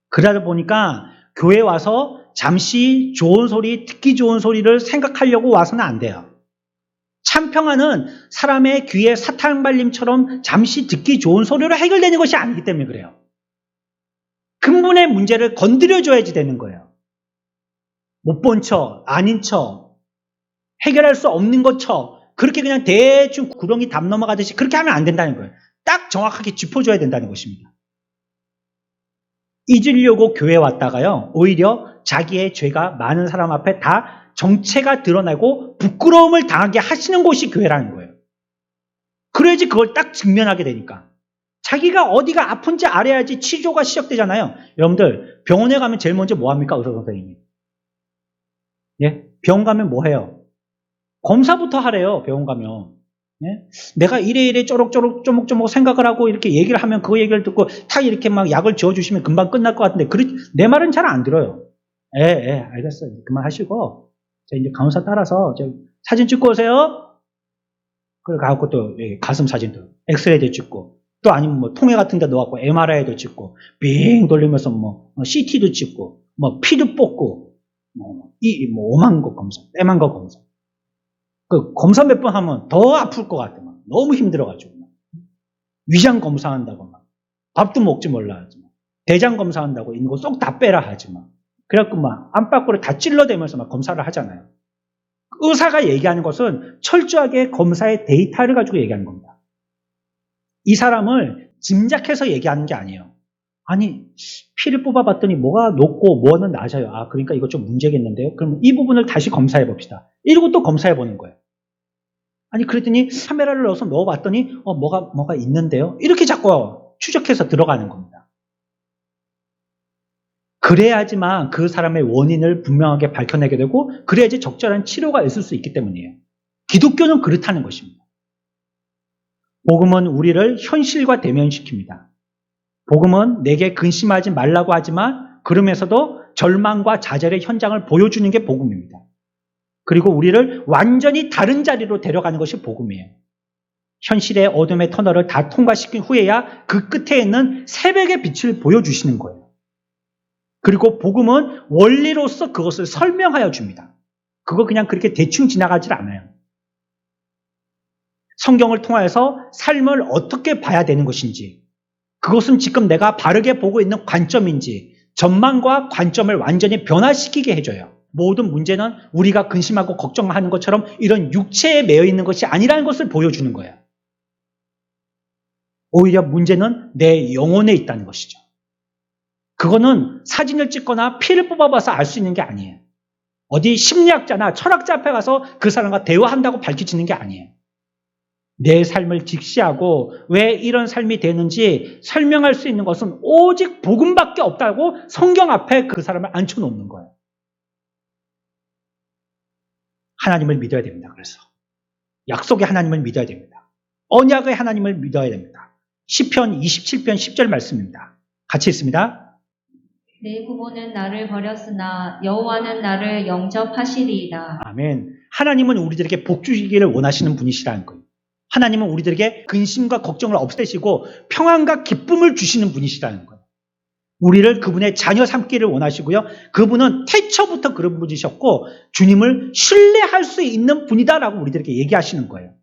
그러다 보니까 교회 와서 잠시 좋은 소리, 듣기 좋은 소리를 생각하려고 와서는 안 돼요. 참 평안은 사람의 귀에 사탕 발림처럼 잠시 듣기 좋은 소리로 해결되는 것이 아니기 때문에 그래요. 근본의 문제를 건드려줘야지 되는 거예요. 못 본 척, 아닌 척, 해결할 수 없는 것처럼 그렇게 그냥 대충 구렁이 담 넘어가듯이 그렇게 하면 안 된다는 거예요. 딱 정확하게 짚어줘야 된다는 것입니다. 잊으려고 교회 왔다가요, 오히려 자기의 죄가 많은 사람 앞에 다 정체가 드러나고 부끄러움을 당하게 하시는 곳이 교회라는 거예요. 그래야지 그걸 딱 직면하게 되니까. 자기가 어디가 아픈지 알아야지 치료가 시작되잖아요. 여러분들 병원에 가면 제일 먼저 뭐 합니까? 의사 선생님이. 예? 병원 가면 뭐 해요? 검사부터 하래요. 병원 가면. 예? 내가 이래 쪼록쪼록 쪼목쪼목 생각을 하고 이렇게 얘기를 하면 그 얘기를 듣고 탁 이렇게 막 약을 지어주시면 금방 끝날 것 같은데 내 말은 잘 안 들어요. 알겠어요. 그만하시고 이제 간호사 따라서 사진 찍고 오세요. 그래 가갖고 또 가슴 사진도 엑스레이도 찍고 또 아니면 뭐 통에 같은 데 넣어갖고 MRI도 찍고 빙 돌리면서 뭐 CT도 찍고 뭐 피도 뽑고 뭐 오만 거 검사, 빼만 거 검사. 그 검사 몇 번 하면 더 아플 것 같아. 막. 너무 힘들어가지고. 막. 위장 검사한다고 막. 밥도 먹지 몰라 하지 막. 대장 검사한다고 있는 거 쏙 다 빼라 하지 막. 그래갖고 막 안팎으로 다 찔러대면서 막 검사를 하잖아요. 의사가 얘기하는 것은 철저하게 검사의 데이터를 가지고 얘기하는 겁니다. 이 사람을 짐작해서 얘기하는 게 아니에요. 아니, 피를 뽑아봤더니 뭐가 높고 뭐는 낮아요. 아, 그러니까 이거 좀 문제겠는데요? 그럼 이 부분을 다시 검사해 봅시다. 이러고 또 검사해 보는 거예요. 아니, 그랬더니 카메라를 넣어봤더니 뭐가 있는데요? 이렇게 자꾸 추적해서 들어가는 겁니다. 그래야지만 그 사람의 원인을 분명하게 밝혀내게 되고 그래야지 적절한 치료가 있을 수 있기 때문이에요. 기독교는 그렇다는 것입니다. 복음은 우리를 현실과 대면시킵니다. 복음은 내게 근심하지 말라고 하지만 그러면서도 절망과 좌절의 현장을 보여주는 게 복음입니다. 그리고 우리를 완전히 다른 자리로 데려가는 것이 복음이에요. 현실의 어둠의 터널을 다 통과시킨 후에야 그 끝에 있는 새벽의 빛을 보여주시는 거예요. 그리고 복음은 원리로서 그것을 설명하여 줍니다. 그거 그냥 그렇게 대충 지나가질 않아요. 성경을 통하여서 삶을 어떻게 봐야 되는 것인지, 그것은 지금 내가 바르게 보고 있는 관점인지 전망과 관점을 완전히 변화시키게 해줘요. 모든 문제는 우리가 근심하고 걱정하는 것처럼 이런 육체에 매여 있는 것이 아니라는 것을 보여주는 거예요. 오히려 문제는 내 영혼에 있다는 것이죠. 그거는 사진을 찍거나 피를 뽑아봐서 알 수 있는 게 아니에요. 어디 심리학자나 철학자 앞에 가서 그 사람과 대화한다고 밝혀지는 게 아니에요. 내 삶을 직시하고 왜 이런 삶이 되는지 설명할 수 있는 것은 오직 복음밖에 없다고 성경 앞에 그 사람을 앉혀놓는 거예요. 하나님을 믿어야 됩니다. 그래서 약속의 하나님을 믿어야 됩니다. 언약의 하나님을 믿어야 됩니다. 시편 27편 10절 말씀입니다. 같이 읽습니다. 내 부모는 나를 버렸으나 여호와는 나를 영접하시리이다. 아멘. 하나님은 우리들에게 복 주시기를 원하시는 분이시라는 거예요. 하나님은 우리들에게 근심과 걱정을 없애시고 평안과 기쁨을 주시는 분이시라는 거예요. 우리를 그분의 자녀 삼기를 원하시고요. 그분은 태초부터 그런 분이셨고 주님을 신뢰할 수 있는 분이다라고 우리들에게 얘기하시는 거예요.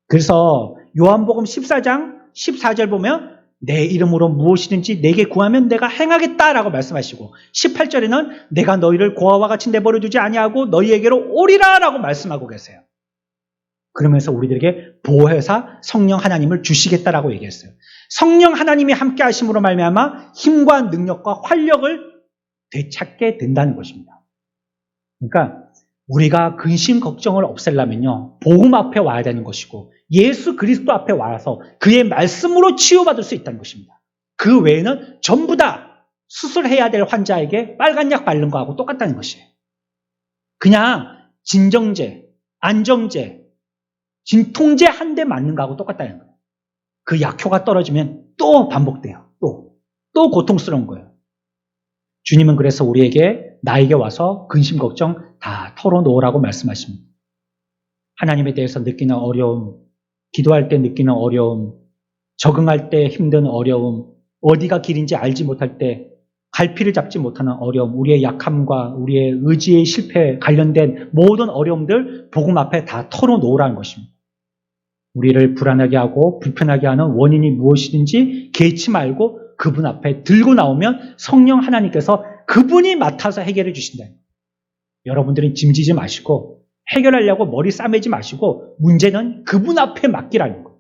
그래서 요한복음 14장 14절 보면 내 이름으로 무엇이든지 내게 구하면 내가 행하겠다라고 말씀하시고 18절에는 내가 너희를 고아와 같이 내버려두지 아니하고 너희에게로 오리라라고 말씀하고 계세요. 그러면서 우리들에게 보혜사 성령 하나님을 주시겠다라고 얘기했어요. 성령 하나님이 함께 하심으로 말미암아 힘과 능력과 활력을 되찾게 된다는 것입니다. 그러니까 우리가 근심 걱정을 없애려면요. 복음 앞에 와야 되는 것이고 예수 그리스도 앞에 와서 그의 말씀으로 치유받을 수 있다는 것입니다. 그 외에는 전부 다 수술해야 될 환자에게 빨간 약 바른 거하고 똑같다는 것이에요. 그냥 진정제, 안정제, 진통제 한 대 맞는 거하고 똑같다는 거예요. 그 약효가 떨어지면 또 반복돼요. 또 고통스러운 거예요. 주님은 그래서 우리에게 나에게 와서 근심 걱정 다 털어놓으라고 말씀하십니다. 하나님에 대해서 느끼는 어려움, 기도할 때 느끼는 어려움, 적응할 때 힘든 어려움, 어디가 길인지 알지 못할 때 갈피를 잡지 못하는 어려움, 우리의 약함과 우리의 의지의 실패에 관련된 모든 어려움들 복음 앞에 다 털어놓으라는 것입니다. 우리를 불안하게 하고 불편하게 하는 원인이 무엇이든지 개의치 말고 그분 앞에 들고 나오면 성령 하나님께서 그분이 맡아서 해결해 주신다. 여러분들은 짐지지 마시고 해결하려고 머리 싸매지 마시고 문제는 그분 앞에 맡기라는 거예요.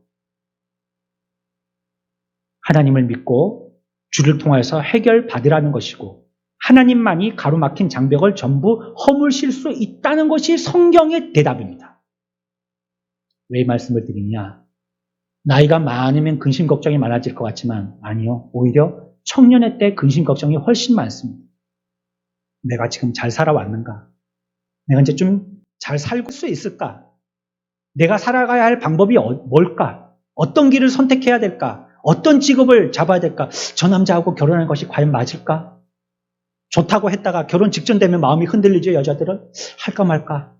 하나님을 믿고 주를 통해서 해결받으라는 것이고 하나님만이 가로막힌 장벽을 전부 허물실 수 있다는 것이 성경의 대답입니다. 왜 이 말씀을 드리냐? 나이가 많으면 근심 걱정이 많아질 것 같지만 아니요. 오히려 청년의 때 근심 걱정이 훨씬 많습니다. 내가 지금 잘 살아왔는가? 내가 이제 좀 잘 살고 수 있을까? 내가 살아가야 할 방법이 뭘까? 어떤 길을 선택해야 될까? 어떤 직업을 잡아야 될까? 저 남자하고 결혼하는 것이 과연 맞을까? 좋다고 했다가 결혼 직전 되면 마음이 흔들리죠, 여자들은? 할까 말까?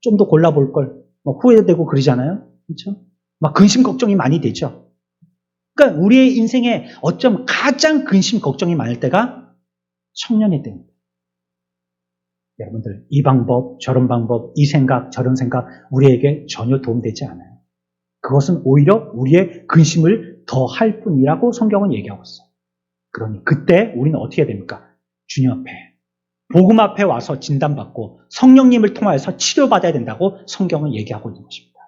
좀 더 골라볼 걸. 후회되고 그러잖아요. 그렇죠? 막 근심 걱정이 많이 되죠. 그러니까 우리의 인생에 어쩜 가장 근심 걱정이 많을 때가 청년의 때입니다. 여러분들 이 방법, 저런 방법, 이 생각, 저런 생각 우리에게 전혀 도움되지 않아요. 그것은 오히려 우리의 근심을 더 할 뿐이라고 성경은 얘기하고 있어요. 그러니 그때 우리는 어떻게 해야 됩니까? 주님 앞에, 복음 앞에 와서 진단받고 성령님을 통하여서 치료받아야 된다고 성경은 얘기하고 있는 것입니다.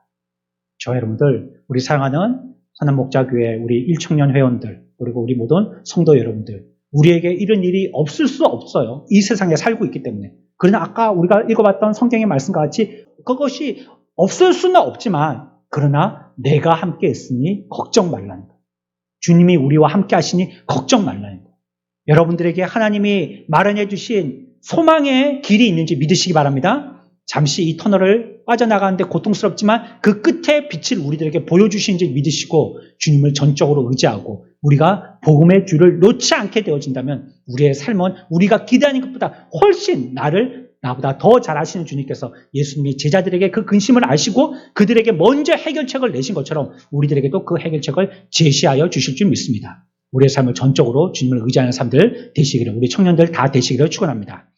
저 여러분들, 우리 사랑하는 선한목자교회 우리 1청년 회원들 그리고 우리 모든 성도 여러분들, 우리에게 이런 일이 없을 수 없어요. 이 세상에 살고 있기 때문에. 그러나 아까 우리가 읽어봤던 성경의 말씀과 같이 그것이 없을 수는 없지만 그러나 내가 함께 했으니 걱정 말라는 거예요. 주님이 우리와 함께 하시니 걱정 말라는 거예요. 여러분들에게 하나님이 마련해 주신 소망의 길이 있는지 믿으시기 바랍니다. 잠시 이 터널을 빠져나가는데 고통스럽지만 그 끝에 빛을 우리들에게 보여주시는지 믿으시고 주님을 전적으로 의지하고 우리가 복음의 줄을 놓지 않게 되어진다면 우리의 삶은 우리가 기대하는 것보다 훨씬 나보다 더 잘 아시는 주님께서 예수님이 제자들에게 그 근심을 아시고 그들에게 먼저 해결책을 내신 것처럼 우리들에게도 그 해결책을 제시하여 주실 줄 믿습니다. 우리의 삶을 전적으로 주님을 의지하는 사람들 되시기를, 우리 청년들 다 되시기를 축원합니다.